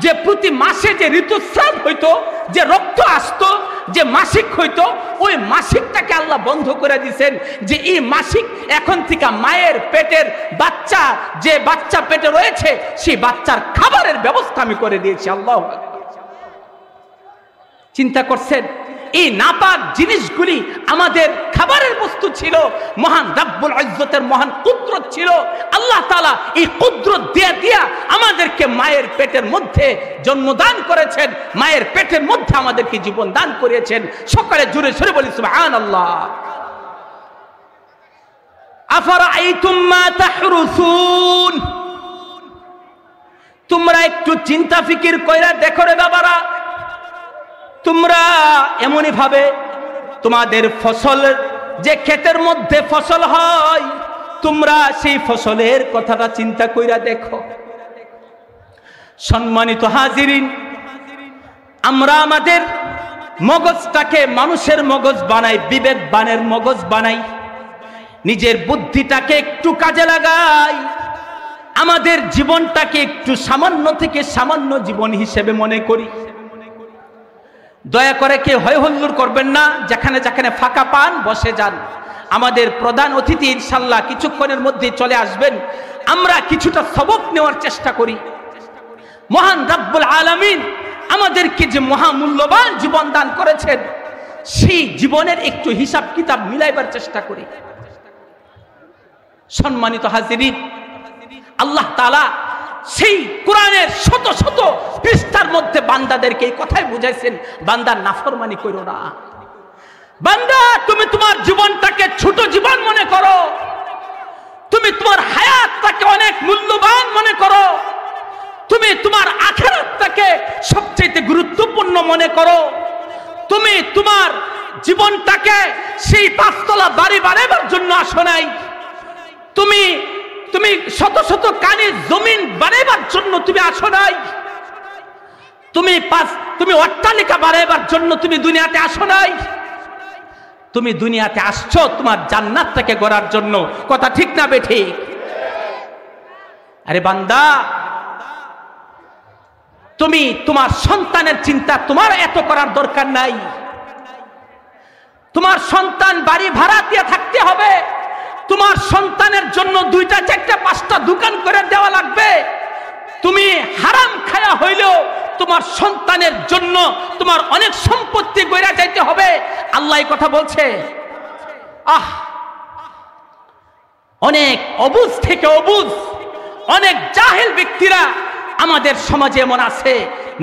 যে প্রতি মাসে যে ঋতুস্রাব হইতো, যে রক্ত আসতো, যে মাসিক হইতো, ওই মাসিকটাকে আল্লাহ বন্ধ করে দিয়েছেন। যে এই মাসিক এখন থেকে মায়ের পেটের বাচ্চা, যে বাচ্চা পেটে রয়েছে, সেই বাচ্চার খাবারের ব্যবস্থা আমি করে দিয়েছি। আল্লাহ চিন্তা করছেন, এই নাপাক জিনিসগুলি আমাদের খাবারের বস্তু ছিল। মহান রাব্বুল ইজ্জতের মহান কুদরত ছিল। আল্লাহ তাআলা এই কুদরত দিয়া আমাদেরকে মায়ের পেটের মধ্যে জন্মদান করেছেন, মায়ের পেটের মধ্যে আমাদেরকে জীবন দান করেছেন। সকালে জোরে সরে বলি সুবহানাল্লাহ। আফারাআইতুম মা তাহরুসুন, তোমরা একটু চিন্তা ফিকির কইরা দেখো রে বাবারা, তোমরা এমনই ভাবে তোমাদের ফসল যে ক্ষেতের মধ্যে ফসল হয়, তোমরা সেই ফসলের কথাটা চিন্তা কইরা দেখো। সম্মানিত হাজিরিন, আমরা আমাদের মগজটাকে মানুষের মগজ বানাই, বিবেকবানের মগজ বানাই, নিজের বুদ্ধিটাকে একটু কাজে লাগাই, আমাদের জীবনটাকে একটু সামান্য থেকে সামান্য জীবন হিসেবে মনে করি। দয়া করে কেউ হয় হল্লুর করবেন না, যেখানে যেখানে ফাঁকা পান বসে যান। আমাদের প্রধান অতিথি ইনশাআল্লাহ কিছুক্ষণের মধ্যে চলে আসবেন। আমরা কিছুটা সবক নেওয়ার চেষ্টা করি। মহান রব্বুল আলামিন আমাদেরকে যে মহামূল্যবান জীবন দান করেছেন, সেই জীবনের একটু হিসাব কিতাব মিলাইবার চেষ্টা করি। সম্মানিত হাজিরিন, আল্লাহ তাআলা সেই কোরআনের শত শত পৃষ্ঠার মধ্যে বান্দাদেরকে এই কথাই বুঝাইছেন, বান্দা নাফরমানি করো না। বান্দা, তুমি তোমার জীবনটাকে ছোট জীবন মনে করো, তুমি তোমার হায়াতটাকে অনেক মূল্যবান মনে করো, তুমি তোমার আখিরাতটাকে সবচেয়ে গুরুত্বপূর্ণ মনে করো, তুমি তোমার জীবনটাকে সেই পাঁচতলা বাড়ি বানাবার জন্য আসো নাই, তুমি তুমি শত শত কানে জমিন বানাবার জন্য তুমি আসো নাই, তুমি অট্টালিকা বানাবার জন্য তুমি দুনিয়াতে আসো নাই, তুমি দুনিয়াতে আসছো তোমার জান্নাতটাকে গড়ার জন্য। কথা ঠিক না বেঠিক? আরে বান্দা, তুমি তোমার সন্তানের চিন্তা তোমার এত করার দরকার নাই। তোমার সন্তান বাড়ি ভাড়া দিয়ে থাকতে হবে, তোমার সন্তানের জন্য 2টা 4টা 5টা দোকান করে দেওয়া লাগবে, তুমি হারাম খায়া হইলেও তোমার সন্তানের জন্য তোমার অনেক সম্পত্তি গড়া যাইতে হবে। আল্লাহ এই কথা বলছে। অনেক অবুঝ থেকে অবুঝ, অনেক জাহেল ব্যক্তিরা আমাদের সমাজে এমন আছে,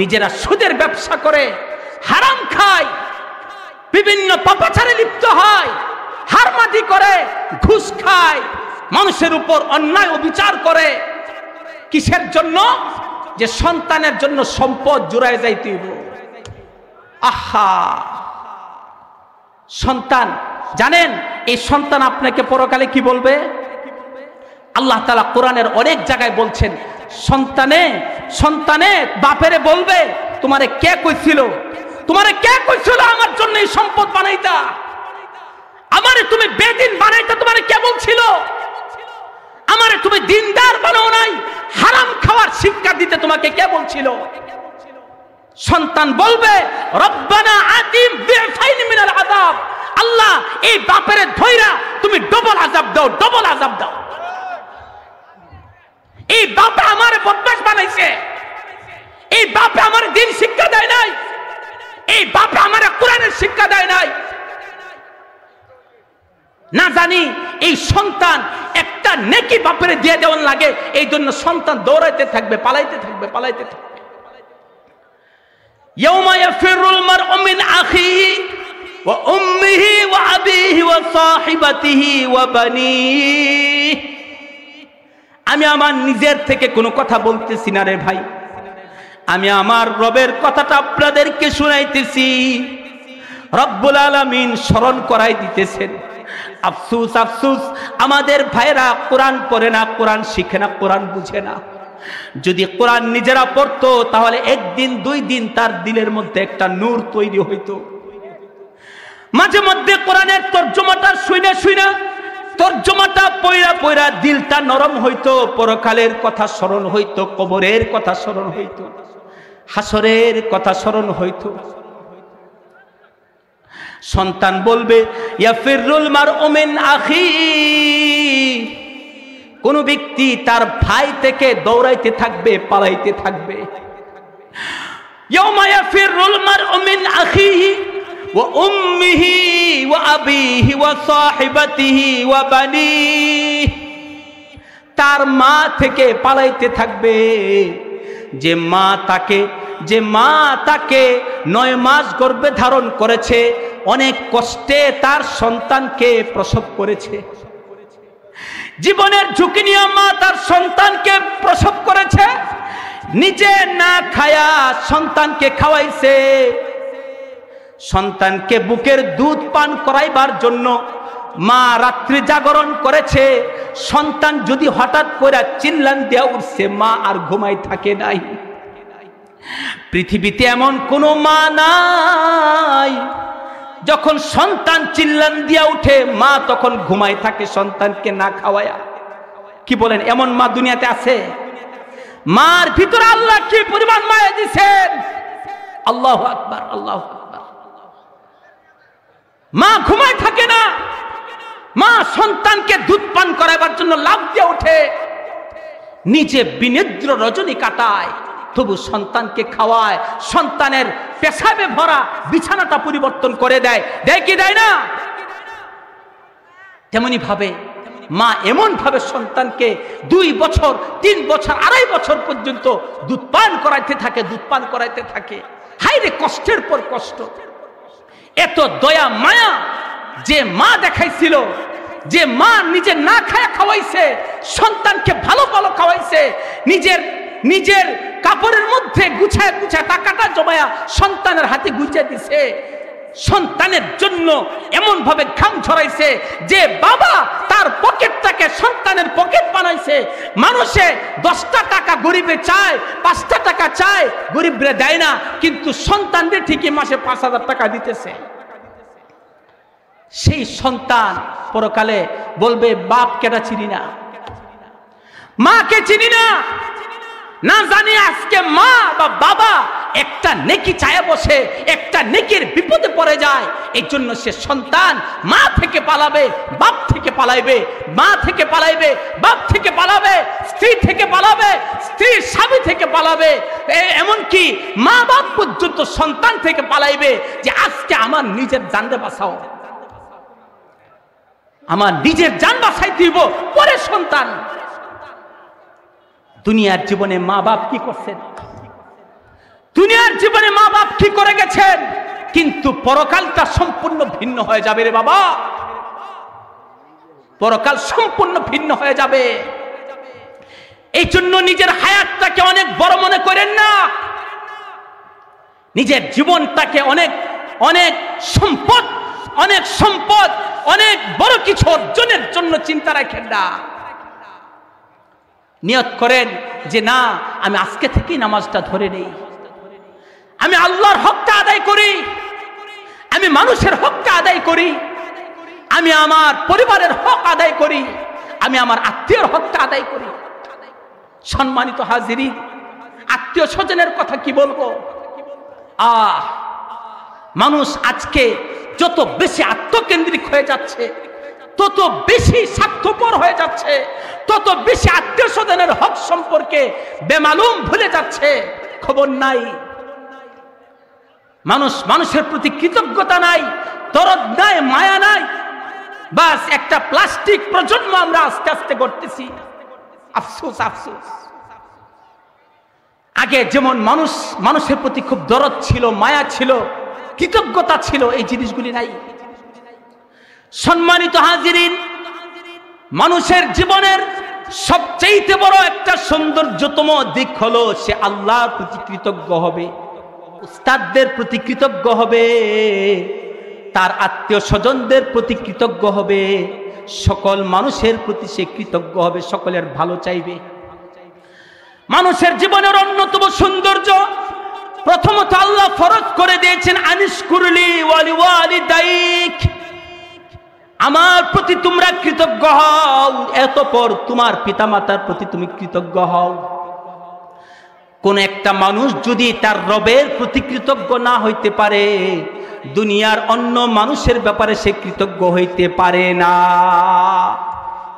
নিজেরা সুদের ব্যবসা করে, হারাম খায়, বিভিন্ন পাপাচারে লিপ্ত হয়, হারমাদি করে, ঘুষ খায়, মানুষের উপর অন্যায় অবিচার করে। কিসের জন্য? যে সন্তানের জন্য সম্পদ জুড়ায় যাইতে হইব। আহা, সন্তান, জানেন এই সন্তান আপনাকে পরকালে কি বলবে? আল্লাহ তাআলা কোরআনের অনেক জায়গায় বলছেন, সন্তানে বাপেরে বলবে, তোমারে কে কইছিল আমার জন্য এই সম্পদ বানাইতা, আমারে তুমি বেদিন বানাইতা, তোমারে কে বলছিল? আমারে তুমি দিনদার বানাও নাই, হারাম খাওয়ার শিক্ষা দিতে তোমাকে কে বলছিল? সন্তান বলবে, রব্বানা আতিম বি'ফাইন মিনাল আযাব, আল্লাহ এই বাপেরে ধইরা তুমি ডবল আযাব দাও, ডবল আযাব দাও। এই বাপে আমারে বদমাশ বানাইছে, এই বাপে আমার দিন শিক্ষা দেয় নাই, এই বাপে আমারে কোরআনের শিক্ষা দেয় নাই। না জানি এই সন্তান একটা নেকি বাপেরে দিয়ে দেওয়ার লাগে, এই জন্য সন্তান দৌড়াইতে থাকবে, পালাইতে থাকবে। ইয়াউমা ইয়াফিরুল মারউ মিন আখিহি ওয়া উম্মিহি ওয়া আবিহি ওয়া সাহিবাতিহি ওয়া বানিহি। আমি আমার নিজের থেকে কোনো কথা বলতেছি না রে ভাই, আমি আমার রবের কথাটা আপনাদেরকে শুনাইতেছি। রব্বুল আলামিন স্মরণ করাই দিতেছেন। আফসোস আফসোস, আমাদের ভাইরা কোরআন পড়ে না, কোরআন শিখে না, কোরআন বুঝে না। যদি কোরআন নিজেরা পড়তো তাহলে 1 দিন 2 দিন তার দিলের মধ্যে একটা নূর তৈরি হইতো। মাঝে মধ্যে কোরআনের তর্জমাটা শুইনা তর্জমাটা পয়রা দিলটা নরম হইতো, পরকালের কথা স্মরণ হইতো, কবরের কথা স্মরণ হইতো, হাসরের কথা স্মরণ হইতো। সন্তান বলবে, ইয়াফিরুল মারউ মিন আখিহি, কোন ব্যক্তি তার ভাই থেকে দৌড়াইতে থাকবে, পালাইতে থাকবে। ইয়াউমা ইয়াফিরুল মারউ মিন আখিহি ওয়া উম্মিহি ওয়া আবিহি ওয়া সাহিবাতিহি ওয়া বানিহি, তার মা থেকে পালাইতে থাকবে, যে মা তাকে 9 মাস গর্ভে ধারণ করেছে, অনেক কষ্টে তার সন্তানকে প্রসব করেছে, জীবনের ঝুঁকি নিয়ে মা তার সন্তানকে প্রসব করেছে, নিজে না খায়া সন্তানকে খাওয়াইছে, সন্তানকে বুকের দুধ পান করাইবার জন্য মা রাত্রি জাগরণ করেছে। সন্তান যদি হঠাৎ করে চিল্লান দেয়া উঠছে, মা আর ঘুমাই থাকে নাই। পৃথিবীতে এমন কোনো মা নাই যখন সন্তান চিল্লান দিয়া উঠে মা তখন ঘুমায় থাকে সন্তানকে না খাওয়ায়া। কি বলেন, এমন মা দুনিয়াতে আছে? মার ভিতরে আল্লাহ কি পরিমাণ মায়া দিয়েছেন! আল্লাহু আকবার, আল্লাহু আকবার। মা ঘুমায় থাকে না, মা সন্তানকে দুধ পান করাবার জন্য লাফ দিয়ে ওঠে, নিজে বিনিদ্র রজনী কাটায়, তবু সন্তানকে খাওয়ায়, সন্তানের পেশাবে ভরা বিছানাটা পরিবর্তন করে দেয়। দেয় কি দেয় না? তেমনি ভাবে মা এমন ভাবে সন্তানকে 2 বছর 3 বছর 2.5 বছর পর্যন্ত দুধ পান করাইতে থাকে, দুধ পান করাইতে থাকে। হায় রে, কষ্টের পর কষ্ট। এত দয়া মায়া যে মা দেখাইছিল, যে মা নিজে না খায়া খাওয়াইছে, সন্তানকে ভালো ভালো খাওয়াইছে, নিজের কাপড়ের মধ্যে গুছায় গুছায় টাকাটা জমায়া সন্তানের হাতে গুছিয়ে দিছে, সন্তানের জন্য এমন ভাবে ঘাম ঝরাইছে যে বাবা তার পকেটটাকে সন্তানের পকেট বানাইছে। মানুষে 10টা টাকা গরিবে চায়, 5টা টাকা চায়, গরিবরে দেয় না, কিন্তু সন্তানদের ঠিকই মাসে 5,000 টাকা দিতেছে। সেই সন্তান পরকালে বলবে বাপ কেটা চিনি না, মাকে চিনি না, না জানি আজকে মা বা বাবা একটা নেকি চায় বসে, একটা নেকির বিপদে পড়ে যায়। এই জন্য সে সন্তান মা থেকে পালাবে, বাপ থেকে পালাইবে, মা থেকে পালাইবে, বাপ থেকে পালাবে, স্ত্রী থেকে পালাবে, স্ত্রীর স্বামী থেকে পালাবে, এমনকি মা বাপ পর্যন্ত সন্তান থেকে পালাইবে যে আজকে আমার নিজের জানতে বাঁচাও, আমার নিজের জান বাঁচাই দিব, পরে সন্তান। দুনিয়ার জীবনে মা বাপ কি করছেন, দুনিয়ার জীবনে মা বাপ কি করে গেছেন, কিন্তু পরকালটা সম্পূর্ণ ভিন্ন হয়ে যাবে রে বাবা, পরকাল সম্পূর্ণ ভিন্ন হয়ে যাবে। এই জন্য নিজের হায়াতটাকে অনেক বড় মনে করেন না, নিজের জীবনটাকে অনেক অনেক সম্পদ, অনেক সম্পদ, অনেক বড় কিছু অর্জনের জন্য চিন্তা রাখেন না। নিয়ত করেন যে না, আমি আজকে থেকেই নামাজটা ধরে নেই, আমি আল্লাহর হকটা আদায় করি, আমি মানুষের হকটা আদায় করি, আমি আমার পরিবারের হক আদায় করি, আমি আমার আত্মীয়র হকটা আদায় করি। সম্মানিত হাজিরিন, আত্মীয় স্বজনের কথা কি বলবো। মানুষ আজকে যত বেশি আত্মকেন্দ্রিক হয়ে যাচ্ছে, তত বেশি স্বার্থপর হয়ে যাচ্ছে, তত বেশি আত্মীয় স্বজনের হক সম্পর্কে বেমালুম ভুলে যাচ্ছে, খবর নাই। মানুষের প্রতি কৃতজ্ঞতা নাই, দরদ নাই, মায়া নাই, বাস একটা প্লাস্টিক প্রজন্ম আমরা আস্তে আস্তে গড়তেছি। আফসোস, আফসোস। আগে যেমন মানুষের প্রতি খুব দরদ ছিল, মায়া ছিল, কৃতজ্ঞতা ছিল, এই জিনিসগুলি নাই। সম্মানিত হাজিরিন, মানুষের জীবনের সবচেয়ে বড় একটা সৌন্দর্যতম দিক হলো সে আল্লাহর প্রতি কৃতজ্ঞ হবে, উস্তাদদের প্রতি কৃতজ্ঞ হবে, তার আত্মীয় স্বজনদের প্রতি কৃতজ্ঞ হবে, সকল মানুষের প্রতি সে কৃতজ্ঞ হবে, সকলের ভালো চাইবে। মানুষের জীবনের অন্যতম সৌন্দর্য, প্রথমত আল্লাহ ফরজ করে দিয়েছেন আনিশকুরলি ওয়ালি ওয়ালিদাইক, আমার প্রতি তোমরা কৃতজ্ঞ হও, এতপর তোমার পিতামাতার প্রতি তুমি কৃতজ্ঞ হও। কোন একটা মানুষ যদি তার রবের প্রতি কৃতজ্ঞ না হইতে পারে, দুনিয়ার অন্য মানুষের ব্যাপারে সে কৃতজ্ঞ হইতে পারে না।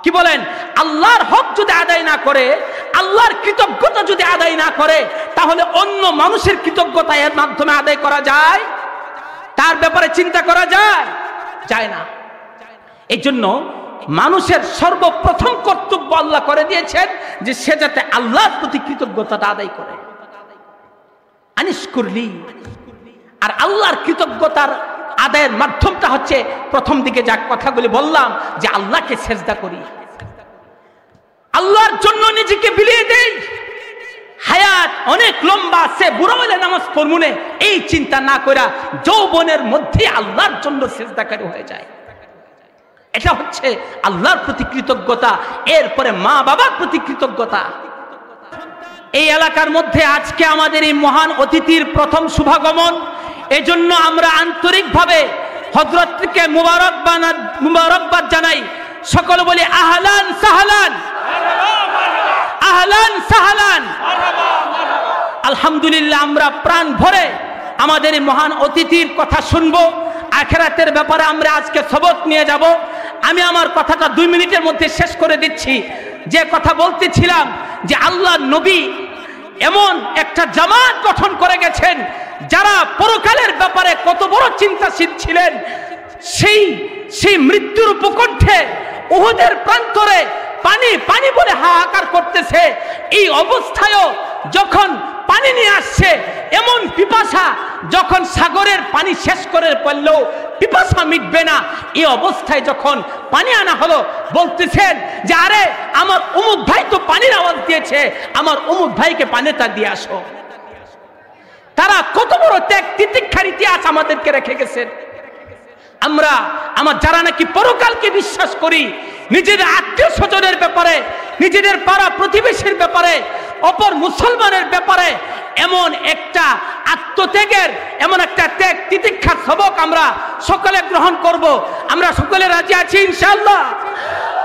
কি বলেন? আল্লাহর হক যদি আদায় না করে, আল্লাহর কৃতজ্ঞতা যদি আদায় না করে, তাহলে অন্য মানুষের কৃতজ্ঞতা এর মাধ্যমে আদায় করা যায়, তার ব্যাপারে চিন্তা করা যায়, যায় না। এই জন্য মানুষের সর্বপ্রথম কর্তব্য আল্লাহ করে দিয়েছেন যে সে যাতে আল্লাহর প্রতি কৃতজ্ঞতাটা আদায় করে। আনিশকুরলি, আর আল্লাহর কৃতজ্ঞতার আদায়ের মাধ্যমটা হচ্ছে প্রথম দিকে যা কথাগুলি বললাম, যে আল্লাহকে সেজদা করি, আল্লাহর জন্য নিজেকে বিলিয়ে দেই। হায়াত অনেক লম্বা, সে বুড়ো হলে নামাজ পড়মুনে এই চিন্তা না করা যৌবনের মধ্যে আল্লাহর জন্য সেজদাকারী হয়ে যায়। এটা হচ্ছে আল্লাহর প্রতি কৃতজ্ঞতা। এরপরে মা বাবার প্রতি কৃতজ্ঞতা। এই এলাকার মধ্যে আজকে আমাদের এই মহান অতিথির প্রথম শুভাগমন। এজন্য আমরা আন্তরিকভাবে হযরতকে মুবারকবাদ জানাই। সকলে বলি আহলান সাহলান, আহলান সাহলান। আলহামদুলিল্লাহ, আমরা প্রাণ ভরে আমাদের এই মহান অতিথির কথা শুনবো। আখিরাতের ব্যাপারে আমরা আজকে সবক নিয়ে যাব। আমি আমার কথাটা 2 মিনিটের মধ্যে শেষ করে দিচ্ছি। যে কথা বলতেছিলাম যে আল্লাহর নবী এমন একটা জামাত গঠন করে গেছেন যারা পরকালের ব্যাপারে কত বড় চিন্তাশীল ছিলেন। সেই মৃত্যুর উপকণ্ঠে উহুদের প্রান্তরে পানি পানি বলে হাহাকার করতেছে। এই অবস্থায়ও যখন পানি নিয়ে আসছে, এমন পিপাসা, যখন সাগরের পানি শেষ করে পড়লেও পিপাসা মিটবে না, এই অবস্থায় যখন পানি আনা হলো, বলতেছেন যে আরে আমার অমুক ভাই তো পানির আওয়াজ দিয়েছে, আমার অমুক ভাইকে পানিটা দিয়ে আসো। তারা কত বড় ত্যাগ তিতিক্ষার ইতিহাস আমাদেরকে রেখে গেছেন। আমার যারা নাকি পরকালকে বিশ্বাস করি, নিজেদের আত্মীয় স্বজনের ব্যাপারে, নিজেদের পাড়া প্রতিবেশীর ব্যাপারে, অপর মুসলমানের ব্যাপারে এমন একটা আত্মত্যাগের, এমন একটা ত্যাগ তিতিক্ষার সবক আমরা সকলে গ্রহণ করব। আমরা সকলে রাজি আছি ইনশাআল্লাহ।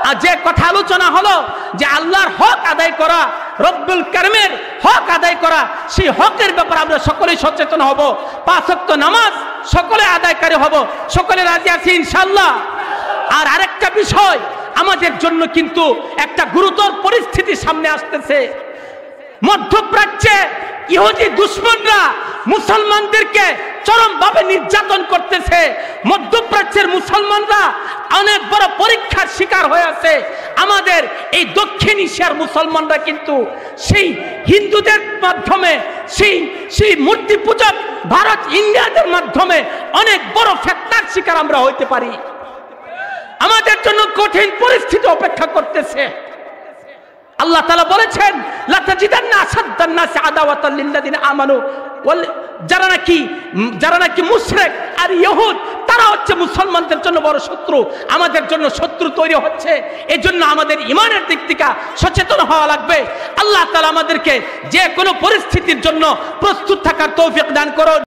আর যে কথা আলোচনা হলো যে আল্লাহর হক আদায় করা, রব্বুল কারীমের হক আদায় করা, সেই হকের ব্যাপারে আমরা সকলেই সচেতন হব। 5 ওয়াক্ত নামাজ সকলে আদায়কারী হব। সকলে রাজি আছি ইনশাআল্লাহ। আর আরেকটা বিষয়, আমাদের জন্য কিন্তু একটা গুরুতর পরিস্থিতি সামনে আসতেছে। মধ্যপ্রাচ্যে ইহুদি দুশমনরা মুসলমানদেরকে চরমভাবে নির্যাতন করতেছে। মধ্যপ্রাচ্যের মুসলমানরা অনেক বড় পরীক্ষার শিকার হয়ে আছে। আমাদের এই দক্ষিণ এশিয়ার মুসলমানরা কিন্তু সেই হিন্দুদের মাধ্যমে, সেই মূর্তি পূজক ভারত ইন্ডিয়াদের মাধ্যমে অনেক বড় ফেতনার শিকার আমরা হইতে পারি। আমাদের জন্য কঠিন পরিস্থিতি অপেক্ষা করতেছে। আল্লাহ তাআলা বলেছেন লাতাজিদান্না আসাদ্দান নাসি আদাওয়াতাল লিল্লাযিনা আমানু, যারা নাকি মুশরিক আর ইহুদ, তারা হচ্ছে মুসলমানদের জন্য বড় শত্রু, আমাদের জন্য শত্রু তৈরি হচ্ছে। এজন্য আমাদের ঈমানের দিক থেকে সচেতন হওয়া লাগবে। আল্লাহ তাআলা আমাদেরকে যে কোনো পরিস্থিতির জন্য প্রস্তুত থাকার তৌফিক দান করুন।